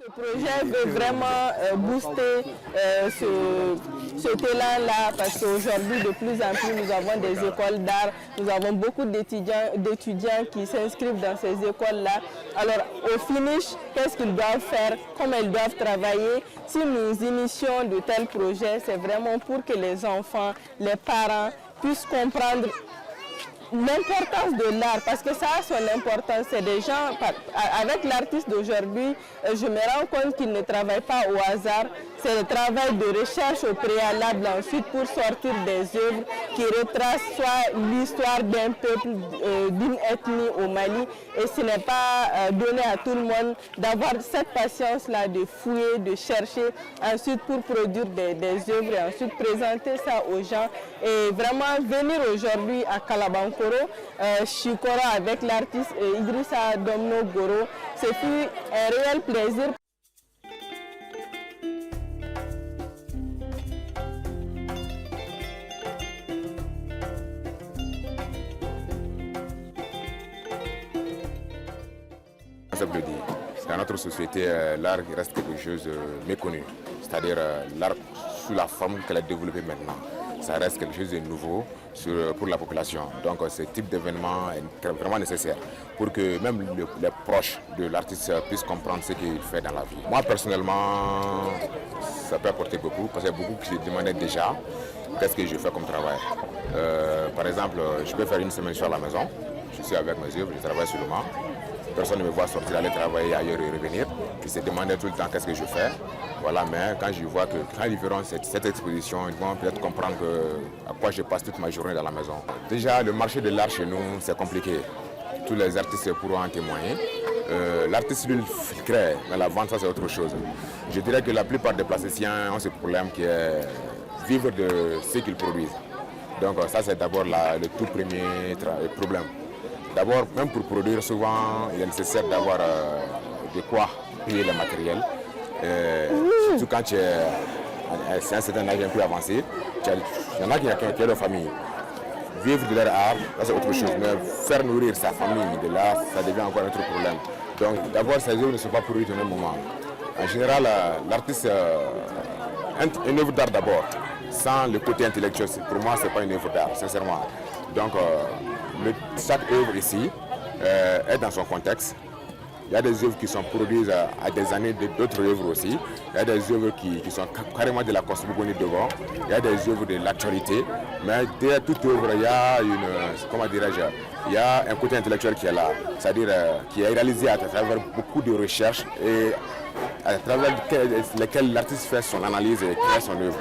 Le projet veut vraiment booster cet élan-là parce qu'aujourd'hui, de plus en plus, nous avons des écoles d'art, nous avons beaucoup d'étudiants qui s'inscrivent dans ces écoles-là. Alors, au finish, qu'est-ce qu'ils doivent faire, comment ils doivent travailler? Si nous initions de tels projets, c'est vraiment pour que les enfants, les parents puissent comprendre l'importance de l'art, parce que ça a son importance. C'est des gens, avec l'artiste d'aujourd'hui, je me rends compte qu'il ne travaille pas au hasard. C'est le travail de recherche au préalable ensuite pour sortir des œuvres qui retracent soit l'histoire d'un peuple, d'une ethnie au Mali. Et ce n'est pas donné à tout le monde d'avoir cette patience-là de fouiller, de chercher, ensuite pour produire des œuvres et ensuite présenter ça aux gens. Et vraiment venir aujourd'hui à Kalabankoro, Chikoro avec l'artiste Idrissa Domno Goro, ce fut un réel plaisir. Dans notre société, l'art reste quelque chose de méconnu, c'est-à-dire l'art sous la forme qu'elle a développée maintenant. Ça reste quelque chose de nouveau pour la population. Donc ce type d'événement est vraiment nécessaire pour que même les proches de l'artiste puissent comprendre ce qu'il fait dans la vie. Moi personnellement, ça peut apporter beaucoup parce qu'il y a beaucoup qui se demandaient déjà qu'est-ce que je fais comme travail. Par exemple, je peux faire une semaine sur la maison, je suis avec mes œuvres, je travaille sur le mât. Personne ne me voit sortir, aller travailler ailleurs et revenir. Ils se demandaient tout le temps qu'est-ce que je fais. Voilà, mais quand je vois que quand ils verront cette exposition, ils vont peut-être comprendre à quoi je passe toute ma journée dans la maison. Déjà, le marché de l'art chez nous, c'est compliqué. Tous les artistes pourront en témoigner. L'artiste, lui, il crée, mais la vente, ça c'est autre chose. Je dirais que la plupart des plasticiens ont ce problème qui est vivre de ce qu'ils produisent. Donc ça, c'est d'abord le tout premier problème. D'abord, même pour produire, souvent, il est nécessaire d'avoir de quoi payer le matériel. Surtout quand c'est un certain âge un peu avancé, il y en a qui ont leur famille. Vivre de leur art, c'est autre chose. Mais faire nourrir sa famille de l'art, ça devient encore un autre problème. Donc d'abord, ces œuvres ne sont pas produites au même moment. En général, l'artiste, une œuvre d'art d'abord, sans le côté intellectuel, pour moi, ce n'est pas une œuvre d'art, sincèrement. Donc, chaque œuvre ici est dans son contexte. Il y a des œuvres qui sont produites à des années d'autres œuvres aussi. Il y a des œuvres qui sont carrément de la cosmogonie devant. Il y a des œuvres de l'actualité. Mais derrière toute œuvre, il y a il y a un côté intellectuel qui est là. C'est-à-dire qui est réalisé à travers beaucoup de recherches et à travers lesquelles l'artiste fait son analyse et crée son œuvre.